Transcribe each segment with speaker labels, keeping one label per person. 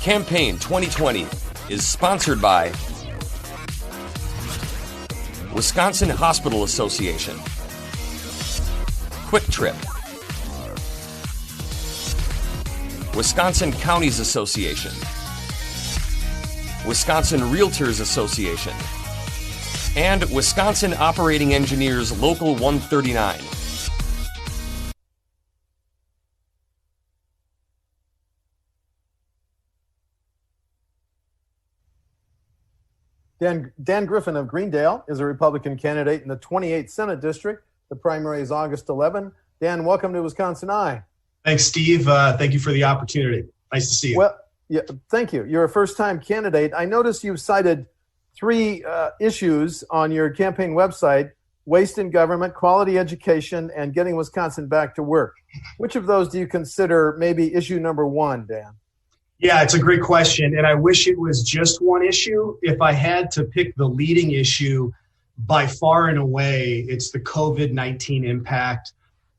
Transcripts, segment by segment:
Speaker 1: Campaign 2020 is sponsored by Wisconsin Hospital Association, Quick Trip, Wisconsin Counties Association, Wisconsin Realtors Association, and Wisconsin Operating Engineers Local 139.
Speaker 2: Dan Griffin of Greendale is a Republican candidate in the 28th Senate District. The primary is August 11. Dan, welcome to WisconsinEye.
Speaker 3: Thanks, Steve. Thank you for the opportunity. Nice to see you.
Speaker 2: Well, yeah, thank you. You're a first-time candidate. I noticed you've cited three issues on your campaign website: waste in government, quality education, and getting Wisconsin back to work. Which of those do you consider maybe issue number one, Dan?
Speaker 3: Yeah, it's a great question, and I wish it was just one issue. If I had to pick the leading issue, by far and away, it's the COVID-19 impact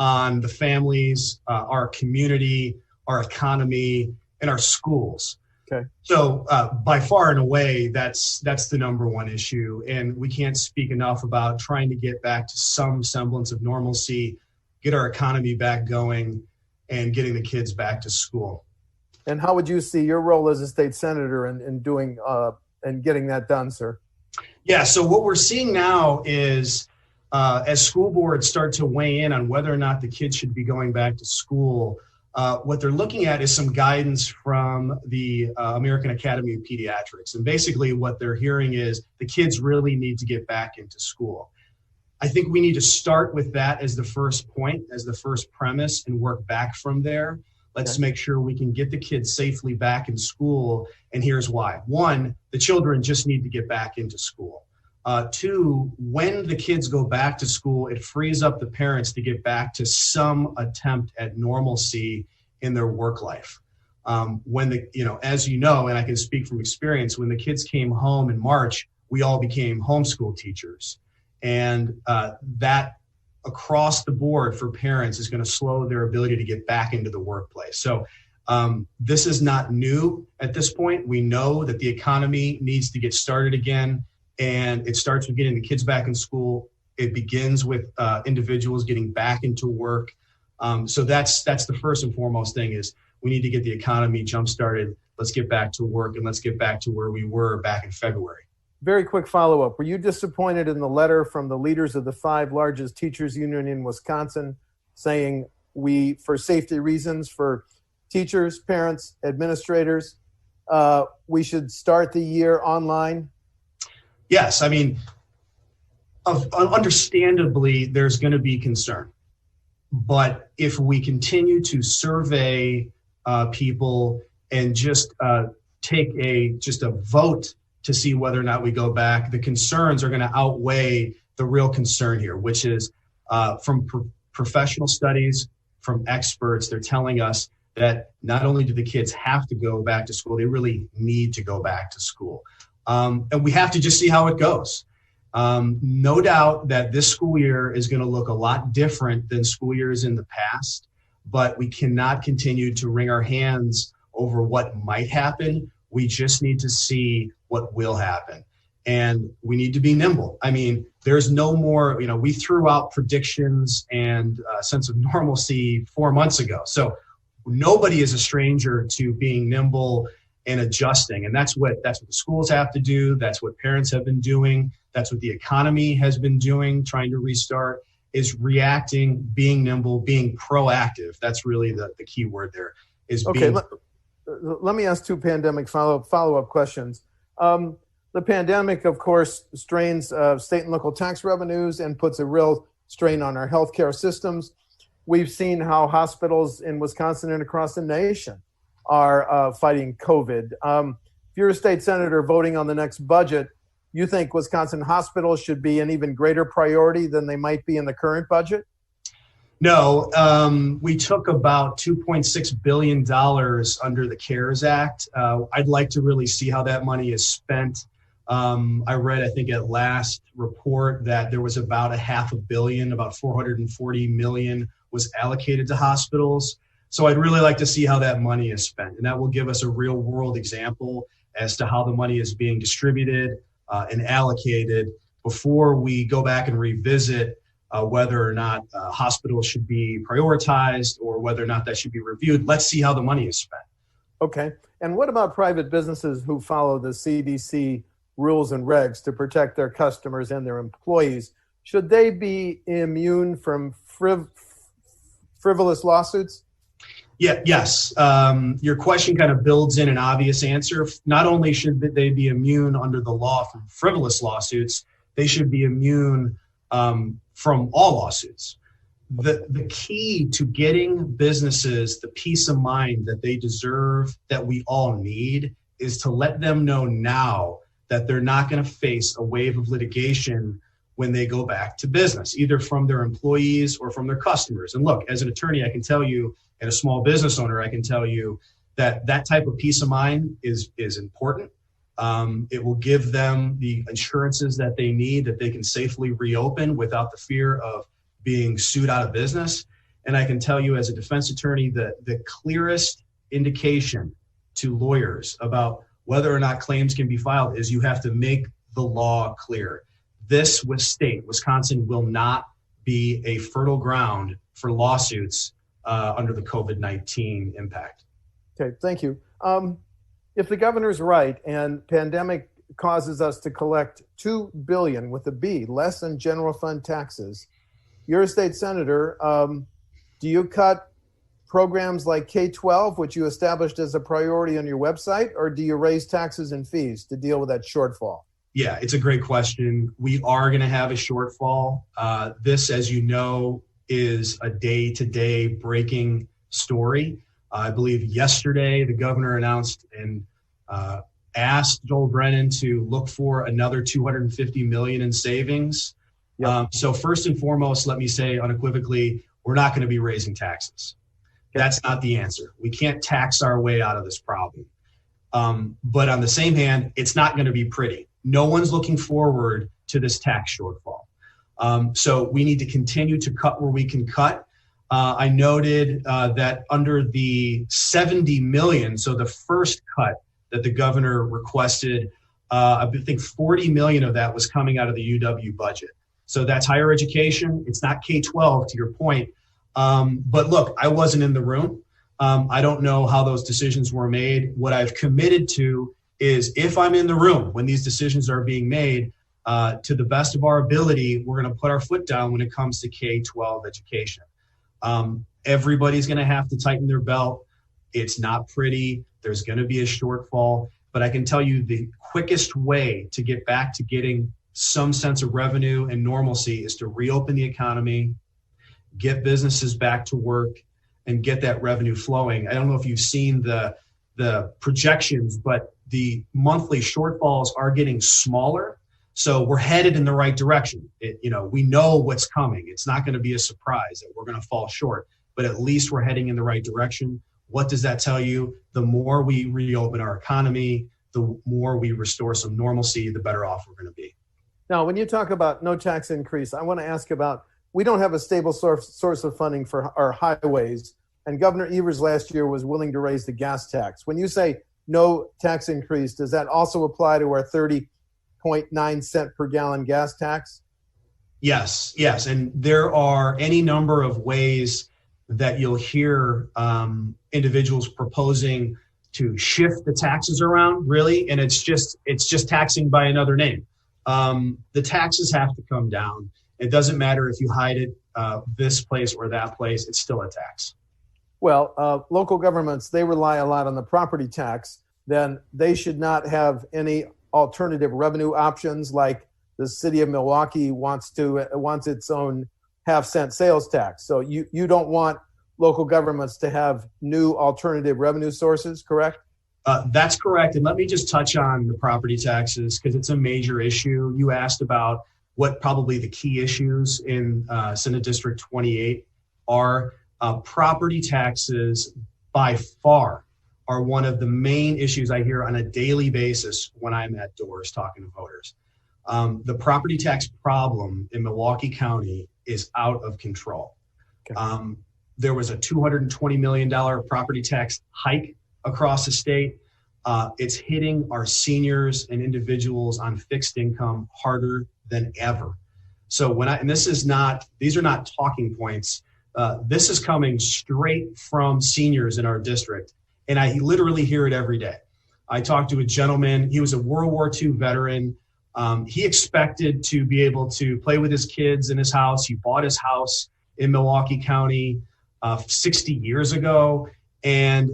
Speaker 3: on the families, our community, our economy, and our schools.
Speaker 2: Okay.
Speaker 3: So by far and away, that's the number one issue, and we can't speak enough about trying to get back to some semblance of normalcy, get our economy back going, and getting the kids back to school.
Speaker 2: And how would you see your role as a state senator in doing and getting that done, sir?
Speaker 3: Yeah, so what we're seeing now is as school boards start to weigh in on whether or not the kids should be going back to school, what they're looking at is some guidance from the American Academy of Pediatrics. And basically what they're hearing is the kids really need to get back into school. I think we need to start with that as the first point, as the first premise, and work back from there. Let's make sure we can get the kids safely back in school. And here's why. One, the children just need to get back into school. Two, when the kids go back to school, it frees up the parents to get back to some attempt at normalcy in their work life. As you know, and I can speak from experience, when the kids came home in March, we all became homeschool teachers. And that across the board for parents is going to slow their ability to get back into the workplace. So this is not new at this point. We know that the economy needs to get started again, and it starts with getting the kids back in school. It begins with individuals getting back into work. So that's the first and foremost thing is we need to get the economy jump-started. Let's get back to work, and let's get back to where we were back in February.
Speaker 2: Very quick follow-up. Were you disappointed in the letter from the leaders of the 5 largest teachers union in Wisconsin saying we, for safety reasons, for teachers, parents, administrators, we should start the year online?
Speaker 3: Yes. I mean, understandably, there's going to be concern. But if we continue to survey people and just take a vote to see whether or not we go back, the concerns are going to outweigh the real concern here, which is from professional studies, from experts. They're telling us that not only do the kids have to go back to school, they really need to go back to school. And we have to just see how it goes. No doubt that this school year is going to look a lot different than school years in the past, but we cannot continue to wring our hands over what might happen. We just need to see what will happen. And we need to be nimble. I mean, there's no more, we threw out predictions and a sense of normalcy 4 months ago. So nobody is a stranger to being nimble and adjusting. And that's what the schools have to do. That's what parents have been doing. That's what the economy has been doing, trying to restart, is reacting, being nimble, being proactive. That's really the key word there is being.
Speaker 2: Okay, let me ask 2 pandemic follow-up questions. The pandemic, of course, strains state and local tax revenues and puts a real strain on our healthcare systems. We've seen how hospitals in Wisconsin and across the nation are fighting COVID. If you're a state senator voting on the next budget, you think Wisconsin hospitals should be an even greater priority than they might be in the current budget?
Speaker 3: No, we took about $2.6 billion under the CARES Act. I'd like to really see how that money is spent. I read, I think at last report that there was about $500 million, about $440 million was allocated to hospitals. So I'd really like to see how that money is spent. And that will give us a real world example as to how the money is being distributed and allocated before we go back and revisit whether or not hospitals should be prioritized or whether or not that should be reviewed. Let's see how the money is spent.
Speaker 2: Okay. And what about private businesses who follow the CDC rules and regs to protect their customers and their employees? Should they be immune from frivolous lawsuits?
Speaker 3: Yes. Your question kind of builds in an obvious answer. Not only should they be immune under the law from frivolous lawsuits, they should be immune from all lawsuits. The key to getting businesses the peace of mind that they deserve, that we all need, is to let them know now that they're not going to face a wave of litigation when they go back to business, either from their employees or from their customers. And look, as an attorney, I can tell you, and a small business owner, I can tell you that that type of peace of mind is important. It will give them the insurances that they need, that they can safely reopen without the fear of being sued out of business. And I can tell you as a defense attorney that the clearest indication to lawyers about whether or not claims can be filed is you have to make the law clear. This state, Wisconsin, will not be a fertile ground for lawsuits under the COVID-19 impact.
Speaker 2: Okay, thank you. If the governor's right and pandemic causes us to collect $2 billion with a B, less than general fund taxes, you're a state senator. Do you cut programs like K-12, which you established as a priority on your website, or do you raise taxes and fees to deal with that shortfall?
Speaker 3: Yeah, it's a great question. We are going to have a shortfall. This, as you know, is a day-to-day breaking story. I believe yesterday the governor announced and asked Joel Brennan to look for another $250 million in savings. Yep. So first and foremost, let me say unequivocally, we're not going to be raising taxes. That's not the answer. We can't tax our way out of this problem. But on the same hand, it's not going to be pretty. No one's looking forward to this tax shortfall. So we need to continue to cut where we can cut. I noted that under the $70 million, so the first cut that the governor requested, I think $40 million of that was coming out of the UW budget. So that's higher education. It's not K-12, to your point. But look, I wasn't in the room. I don't know how those decisions were made. What I've committed to is if I'm in the room when these decisions are being made, to the best of our ability, we're going to put our foot down when it comes to K-12 education. Everybody's going to have to tighten their belt. It's not pretty. There's going to be a shortfall. But I can tell you the quickest way to get back to getting some sense of revenue and normalcy is to reopen the economy, get businesses back to work, and get that revenue flowing. I don't know if you've seen the projections, but the monthly shortfalls are getting smaller. So we're headed in the right direction. We know what's coming. It's not going to be a surprise that we're going to fall short, but at least we're heading in the right direction. What does that tell you? The more we reopen our economy, the more we restore some normalcy, the better off we're going to be.
Speaker 2: Now, when you talk about no tax increase, I want to ask about, we don't have a stable source of funding for our highways, and Governor Evers last year was willing to raise the gas tax. When you say no tax increase, does that also apply to our 30.9 cent per gallon gas tax? Yes. And there are any number of ways that you'll hear individuals proposing to shift the taxes around, really, and it's just taxing by another name. The taxes have to come down. It doesn't matter if you hide it this place or that place, it's still a tax. Well, local governments, they rely a lot on the property tax. Then they should not have any alternative revenue options, like the city of Milwaukee wants its own half-cent sales tax. So you don't want local governments to have new alternative revenue sources, correct?
Speaker 3: That's correct. And let me just touch on the property taxes because it's a major issue. You asked about what probably the key issues in Senate District 28 are. Property taxes by far are one of the main issues I hear on a daily basis when I'm at doors talking to voters. The property tax problem in Milwaukee County is out of control. Okay. There was a $220 million property tax hike across the state. It's hitting our seniors and individuals on fixed income harder than ever. So these are not talking points. This is coming straight from seniors in our district. And I literally hear it every day. I talked to a gentleman, he was a World War II veteran. He expected to be able to play with his kids in his house. He bought his house in Milwaukee County 60 years ago. And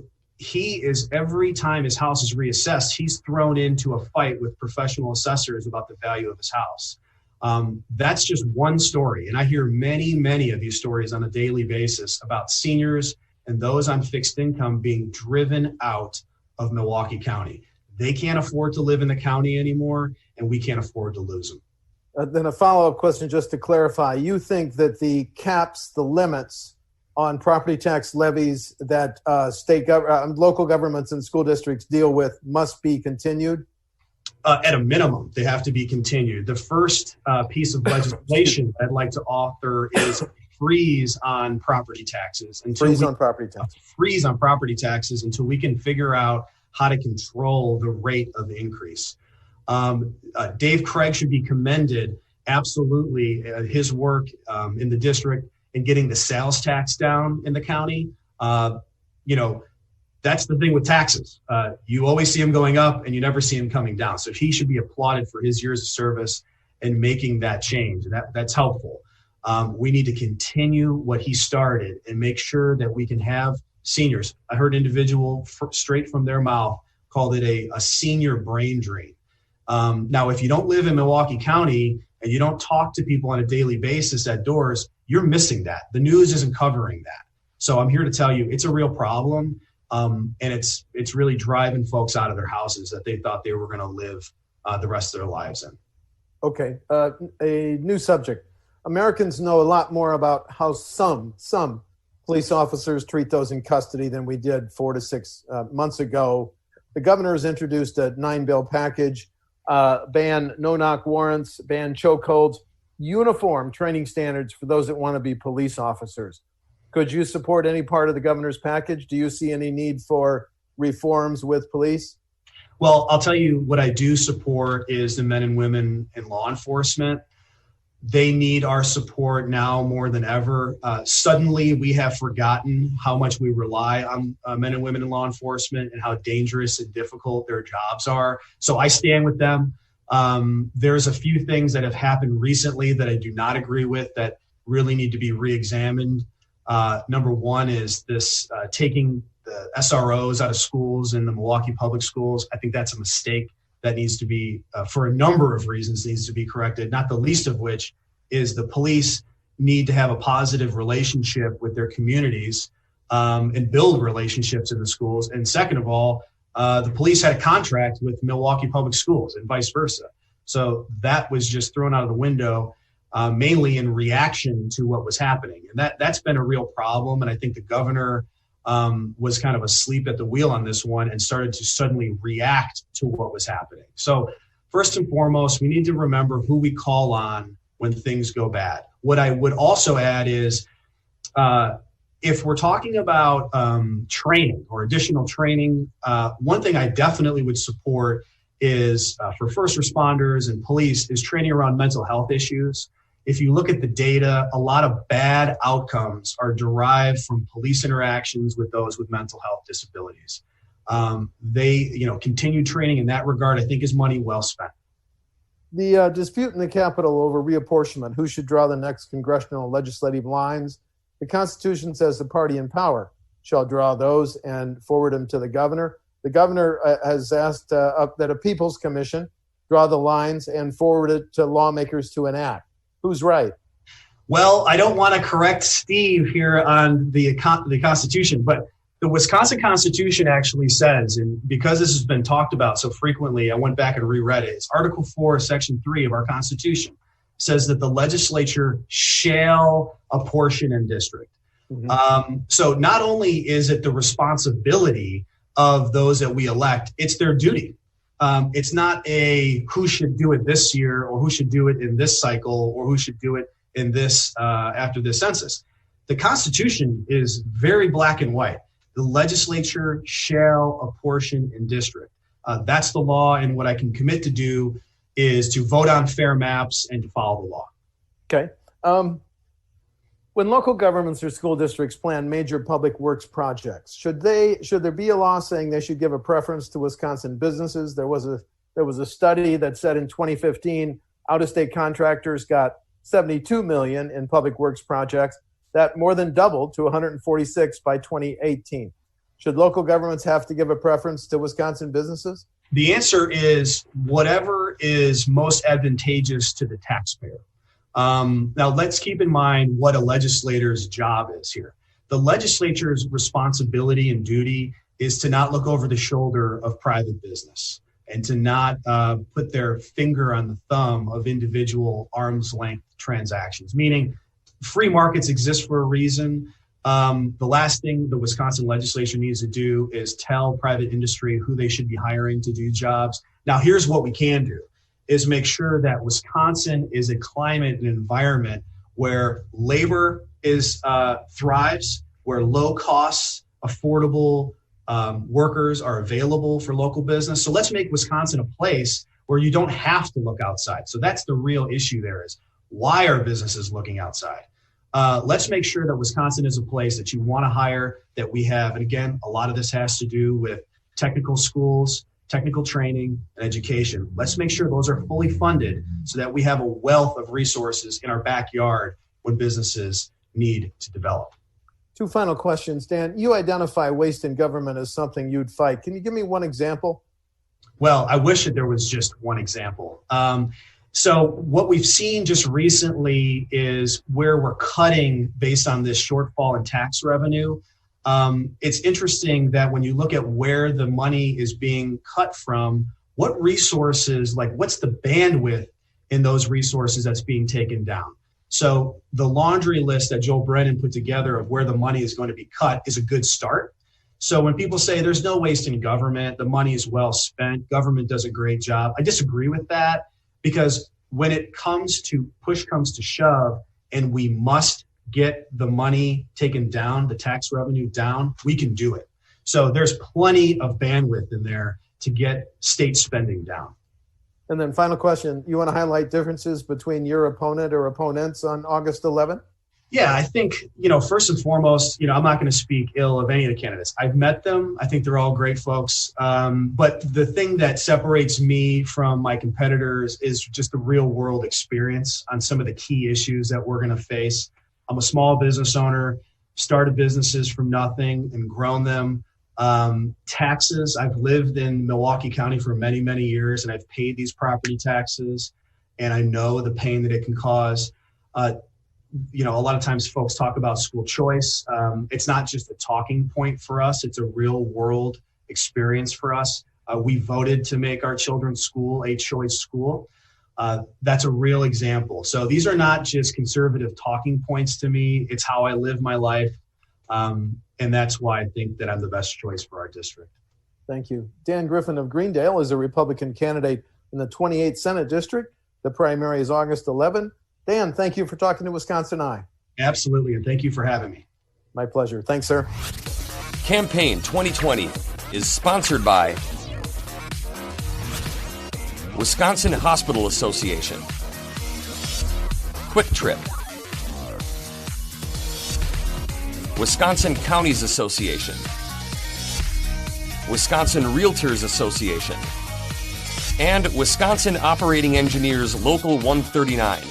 Speaker 3: every time his house is reassessed, he's thrown into a fight with professional assessors about the value of his house. That's just one story. And I hear many, many of these stories on a daily basis about seniors and those on fixed income being driven out of Milwaukee County. They can't afford to live in the county anymore, and we can't afford to lose them.
Speaker 2: Then a follow-up question, just to clarify. You think that the caps, the limits on property tax levies that local governments and school districts deal with must be continued?
Speaker 3: At a minimum, they have to be continued. The first piece of legislation I'd like to author is a freeze on property taxes.
Speaker 2: Freeze on property taxes
Speaker 3: until we can figure out how to control the rate of increase. Dave Craig should be commended, absolutely, his work in the district in getting the sales tax down in the county. That's the thing with taxes. You always see them going up and you never see them coming down. So he should be applauded for his years of service and making that change. That's helpful. We need to continue what he started and make sure that we can have seniors. I heard an individual straight from their mouth called it a senior brain drain. Now, if you don't live in Milwaukee County and you don't talk to people on a daily basis at doors, you're missing that. The news isn't covering that. So I'm here to tell you it's a real problem. And it's really driving folks out of their houses that they thought they were going to live the rest of their lives in.
Speaker 2: Okay. A new subject. Americans know a lot more about how some police officers treat those in custody than we did 4 to 6 months ago. The governor has introduced a 9-bill package, ban no-knock warrants, ban chokeholds, uniform training standards for those that want to be police officers. Could you support any part of the governor's package? Do you see any need for reforms with police?
Speaker 3: Well, I'll tell you what I do support is the men and women in law enforcement. They need our support now more than ever. Suddenly, we have forgotten how much we rely on men and women in law enforcement and how dangerous and difficult their jobs are. So I stand with them. There's a few things that have happened recently that I do not agree with that really need to be reexamined. Number one is this taking the SROs out of schools in the Milwaukee public schools. I think that's a mistake that needs to be, for a number of reasons, needs to be corrected, not the least of which is the police need to have a positive relationship with their communities and build relationships in the schools. And second of all, the police had a contract with Milwaukee public schools and vice versa. So that was just thrown out of the window. Mainly in reaction to what was happening. And that's been a real problem. And I think the governor was kind of asleep at the wheel on this one and started to suddenly react to what was happening. So first and foremost, we need to remember who we call on when things go bad. What I would also add is if we're talking about training or additional training, one thing I definitely would support is for first responders and police is training around mental health issues. If you look at the data, a lot of bad outcomes are derived from police interactions with those with mental health disabilities. Continued training in that regard, I think, is money well spent.
Speaker 2: The dispute in the Capitol over reapportionment, who should draw the next congressional legislative lines, the Constitution says the party in power shall draw those and forward them to the governor. The governor has asked that a People's Commission draw the lines and forward it to lawmakers to enact. Who's right?
Speaker 3: Well, I don't want to correct Steve here on the Constitution, but the Wisconsin Constitution actually says, and because this has been talked about so frequently, I went back and reread it. It's Article 4, Section 3 of our Constitution says that the legislature shall apportion and district. Mm-hmm. So not only is it the responsibility of those that we elect, it's their duty. It's not a who should do it this year or who should do it in this cycle or who should do it in this after this census. The Constitution is very black and white. The legislature shall apportion and district. That's the law, and what I can commit to do is to vote on fair maps and to follow the law.
Speaker 2: Okay. When local governments or school districts plan major public works projects, should there be a law saying they should give a preference to Wisconsin businesses? There was a study that said in 2015, out-of-state contractors got $72 million in public works projects. That more than doubled to 146 by 2018. Should local governments have to give a preference to Wisconsin businesses?
Speaker 3: The answer is whatever is most advantageous to the taxpayer. Now, let's keep in mind what a legislator's job is here. The legislature's responsibility and duty is to not look over the shoulder of private business and to not put their finger on the thumb of individual arm's length transactions, meaning free markets exist for a reason. The last thing the Wisconsin legislature needs to do is tell private industry who they should be hiring to do jobs. Now, here's what we can do, is make sure that Wisconsin is a climate and environment where labor thrives, where low cost, affordable workers are available for local business. So let's make Wisconsin a place where you don't have to look outside. So that's the real issue there, is why are businesses looking outside? Let's make sure that Wisconsin is a place that you want to hire, that we have. And again, a lot of this has to do with technical schools, technical training, and education. Let's make sure those are fully funded so that we have a wealth of resources in our backyard when businesses need to develop.
Speaker 2: Two final questions. Dan, you identify waste in government as something you'd fight. Can you give me one example?
Speaker 3: Well, I wish that there was just one example. So what we've seen just recently is where we're cutting based on this shortfall in tax revenue. It's interesting that when you look at where the money is being cut from, what resources, like what's the bandwidth in those resources that's being taken down? So the laundry list that Joel Brennan put together of where the money is going to be cut is a good start. So when people say there's no waste in government, the money is well spent, government does a great job, I disagree with that. Because when it comes to push comes to shove and we must get the money taken down, the tax revenue down, we can do it. So there's plenty of bandwidth in there to get state spending down.
Speaker 2: And then final question, you want to highlight differences between your opponent or opponents on August 11th?
Speaker 3: Yeah, I think, first and foremost, I'm not going to speak ill of any of the candidates. I've met them. I think they're all great folks. But the thing that separates me from my competitors is just the real world experience on some of the key issues that we're going to face. I'm a small business owner, started businesses from nothing and grown them. Taxes, I've lived in Milwaukee County for many, many years, and I've paid these property taxes, and I know the pain that it can cause. A lot of times folks talk about school choice. It's not just a talking point for us. It's a real world experience for us. We voted to make our children's school a choice school. That's a real example. So these are not just conservative talking points to me. It's how I live my life. And that's why I think that I'm the best choice for our district.
Speaker 2: Thank you. Dan Griffin of Greendale is a Republican candidate in the 28th Senate District. The primary is August 11th. Dan, thank you for talking to WisconsinEye.
Speaker 3: Absolutely, and thank you for having me.
Speaker 2: My pleasure. Thanks, sir.
Speaker 1: Campaign 2020 is sponsored by Wisconsin Hospital Association, Quick Trip, Wisconsin Counties Association, Wisconsin Realtors Association, and Wisconsin Operating Engineers Local 139.